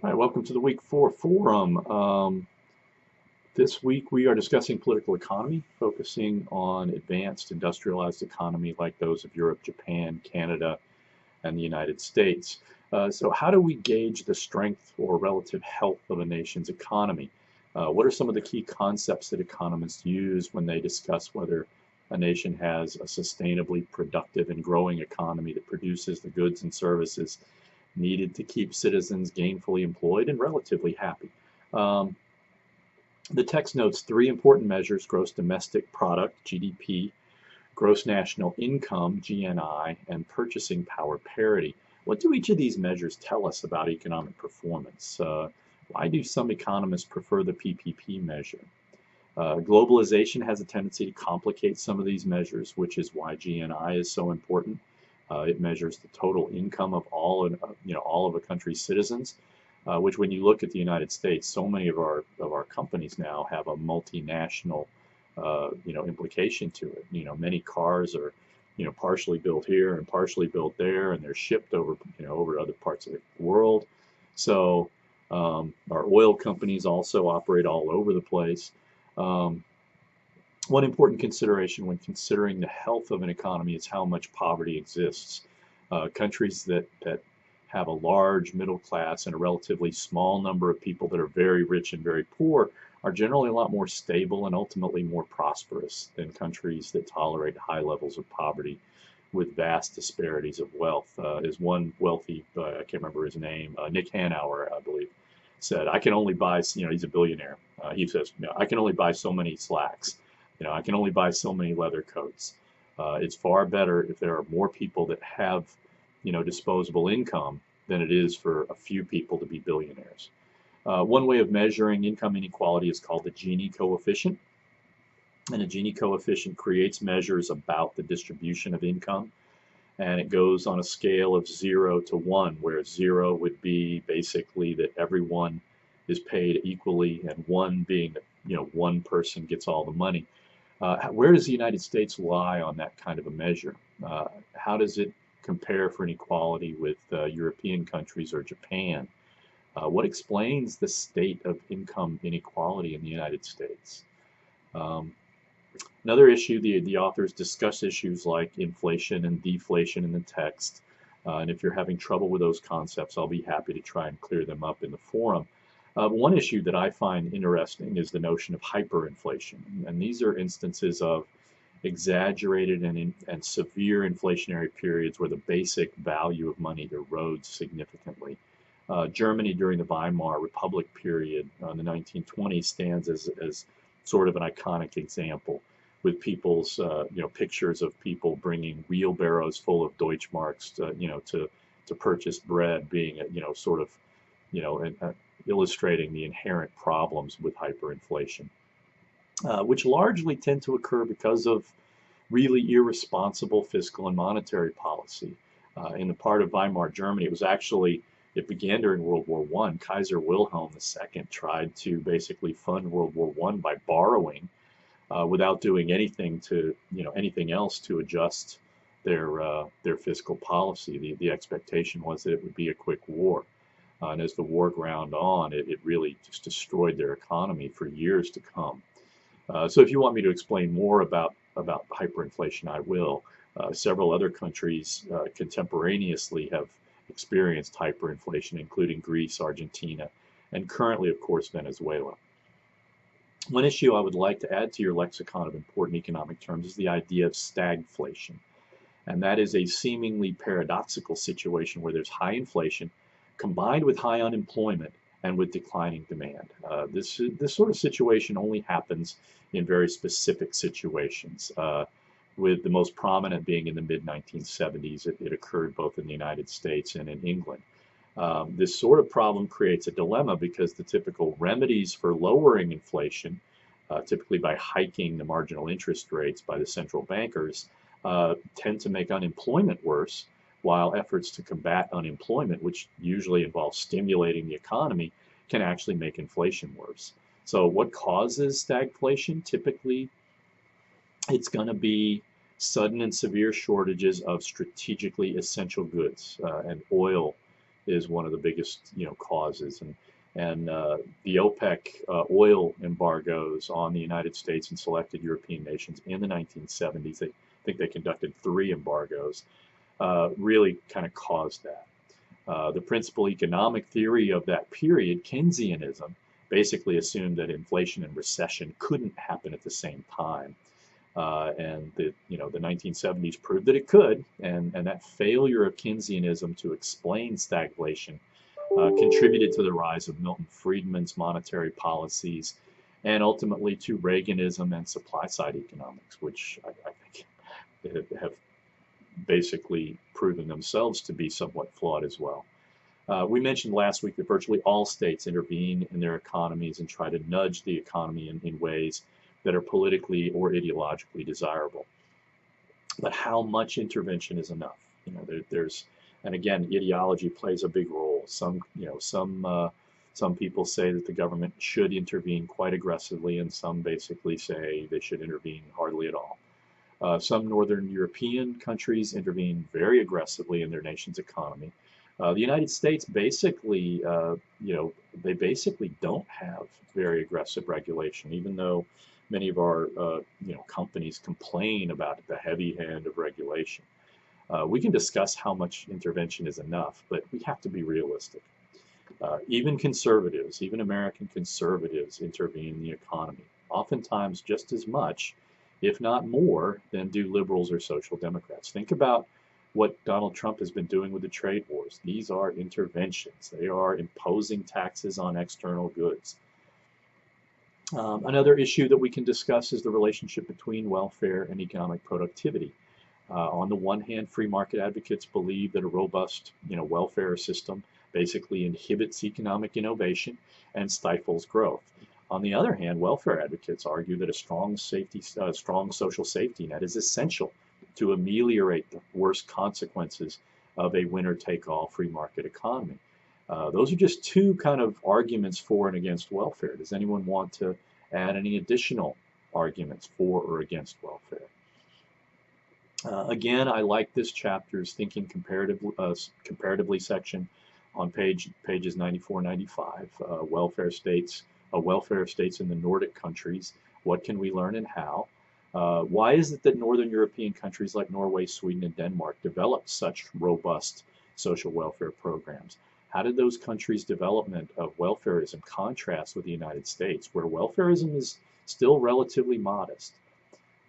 All right, welcome to the Week 4 Forum. This week we are discussing political economy, focusing on advanced industrialized economy like those of Europe, Japan, Canada, and the United States. So how do we gauge the strength or relative health of a nation's economy? What are some of the key concepts that economists use when they discuss whether a nation has a sustainably productive and growing economy that produces the goods and services needed to keep citizens gainfully employed and relatively happy? Um, the text notes three important measures: gross domestic product, GDP, gross national income, GNI, and purchasing power parity. What do each of these measures tell us about economic performance? Why do some economists prefer the PPP measure? Globalization has a tendency to complicate some of these measures, which is why GNI is so important. It measures the total income of all of a country's citizens, which, when you look at the United States, so many of our companies now have a multinational implication to it. Many cars are partially built here and partially built there, and they're shipped over to other parts of the world. So our oil companies also operate all over the place. Um, one important consideration when considering the health of an economy is how much poverty exists. Countries that have a large middle class and a relatively small number of people that are very rich and very poor are generally a lot more stable and ultimately more prosperous than countries that tolerate high levels of poverty with vast disparities of wealth. As one wealthy, I can't remember his name, Nick Hanauer, I believe, said, I can only buy, he's a billionaire. He says, I can only buy so many slacks. I can only buy so many leather coats. It's far better if there are more people that have, disposable income than it is for a few people to be billionaires. One way of measuring income inequality is called the Gini coefficient. And a Gini coefficient creates measures about the distribution of income. And it goes on a scale of 0 to 1, where 0 would be basically that everyone is paid equally, and 1 being that one person gets all the money. Where does the United States lie on that kind of a measure? How does it compare for inequality with European countries or Japan? What explains the state of income inequality in the United States? Um, Another issue, the authors discuss issues like inflation and deflation in the text. And if you're having trouble with those concepts, I'll be happy to try and clear them up in the forum. One issue that I find interesting is the notion of hyperinflation. And these are instances of exaggerated and severe inflationary periods where the basic value of money erodes significantly. Germany during the Weimar Republic period in the 1920s stands as sort of an iconic example, with people's pictures of people bringing wheelbarrows full of Deutschmarks to purchase bread, being sort of illustrating the inherent problems with hyperinflation, which largely tend to occur because of really irresponsible fiscal and monetary policy. In the part of Weimar Germany, it began during World War I. Kaiser Wilhelm II tried to basically fund World War I by borrowing without doing anything else to adjust their fiscal policy. The expectation was that it would be a quick war. And as the war ground on, it really just destroyed their economy for years to come. So if you want me to explain more about hyperinflation, I will. Several other countries contemporaneously have experienced hyperinflation, including Greece, Argentina, and currently, of course, Venezuela. One issue I would like to add to your lexicon of important economic terms is the idea of stagflation. And that is a seemingly paradoxical situation where there's high inflation combined with high unemployment and with declining demand. This sort of situation only happens in very specific situations, with the most prominent being in the mid-1970s. It occurred both in the United States and in England. This sort of problem creates a dilemma because the typical remedies for lowering inflation, typically by hiking the marginal interest rates by the central bankers, tend to make unemployment worse, while efforts to combat unemployment, which usually involve stimulating the economy, can actually make inflation worse. So what causes stagflation? Typically, it's going to be sudden and severe shortages of strategically essential goods, and oil is one of the biggest, causes. And the OPEC oil embargoes on the United States and selected European nations in the 1970s, I think they conducted 3 embargoes, really kind of caused that. The principal economic theory of that period, Keynesianism, basically assumed that inflation and recession couldn't happen at the same time. And the 1970s proved that it could, and that failure of Keynesianism to explain stagflation contributed to the rise of Milton Friedman's monetary policies and ultimately to Reaganism and supply-side economics, which I think have basically proven themselves to be somewhat flawed as well. We mentioned last week that virtually all states intervene in their economies and try to nudge the economy in ways that are politically or ideologically desirable. But how much intervention is enough? And again, ideology plays a big role. Some people say that the government should intervene quite aggressively, and some basically say they should intervene hardly at all. Some Northern European countries intervene very aggressively in their nation's economy. The United States basically, they basically don't have very aggressive regulation, even though many of our, companies complain about the heavy hand of regulation. We can discuss how much intervention is enough, but we have to be realistic. Even conservatives, even American conservatives, intervene in the economy, oftentimes just as much, if not more, than do liberals or social democrats. Think about what Donald Trump has been doing with the trade wars. These are interventions. They are imposing taxes on external goods. Another issue that we can discuss is the relationship between welfare and economic productivity. On the one hand, free market advocates believe that a robust, welfare system basically inhibits economic innovation and stifles growth. On the other hand, welfare advocates argue that a strong social safety net is essential to ameliorate the worst consequences of a winner-take-all free market economy. Those are just 2 kind of arguments for and against welfare. Does anyone want to add any additional arguments for or against welfare? Again, I like this chapter's thinking comparatively section on pages 94 and 95. Welfare states in the Nordic countries. What can we learn and how? Why is it that Northern European countries like Norway, Sweden, and Denmark developed such robust social welfare programs? How did those countries' development of welfarism contrast with the United States, where welfarism is still relatively modest?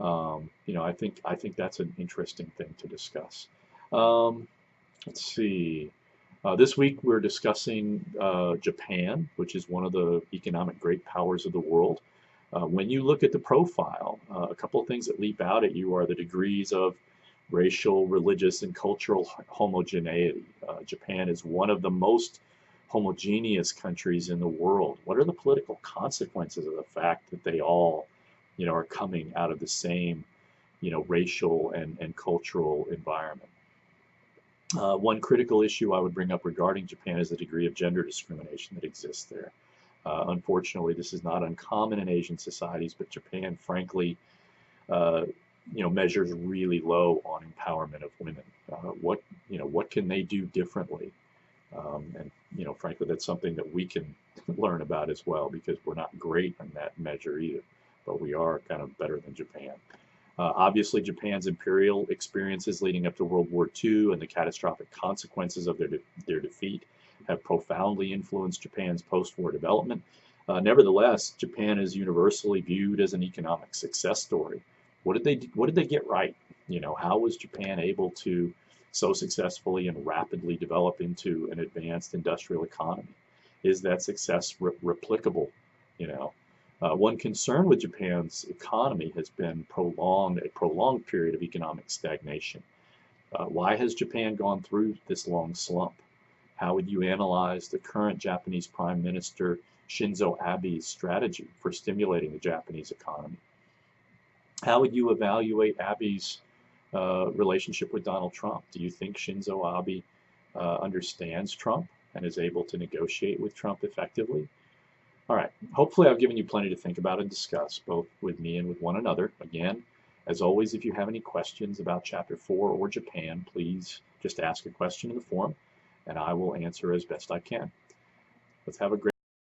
I think that's an interesting thing to discuss. Let's see. This week we're discussing Japan, which is one of the economic great powers of the world. When you look at the profile, a couple of things that leap out at you are the degrees of racial, religious, and cultural homogeneity. Japan is one of the most homogeneous countries in the world. What are the political consequences of the fact that they all, are coming out of the same, racial and cultural environment? One critical issue I would bring up regarding Japan is the degree of gender discrimination that exists there. Unfortunately, this is not uncommon in Asian societies, but Japan, frankly, measures really low on empowerment of women. What can they do differently? And frankly, that's something that we can learn about as well, because we're not great in that measure either, but we are kind of better than Japan. Obviously, Japan's imperial experiences leading up to World War II and the catastrophic consequences of their defeat have profoundly influenced Japan's post-war development. Nevertheless, Japan is universally viewed as an economic success story. What did they get right? How was Japan able to so successfully and rapidly develop into an advanced industrial economy? Is that success replicable? One concern with Japan's economy has been a prolonged period of economic stagnation. Why has Japan gone through this long slump? How would you analyze the current Japanese Prime Minister Shinzo Abe's strategy for stimulating the Japanese economy? How would you evaluate Abe's relationship with Donald Trump? Do you think Shinzo Abe understands Trump and is able to negotiate with Trump effectively? All right, hopefully I've given you plenty to think about and discuss, both with me and with one another. Again, as always, if you have any questions about Chapter 4 or Japan, please just ask a question in the forum, and I will answer as best I can. Let's have a great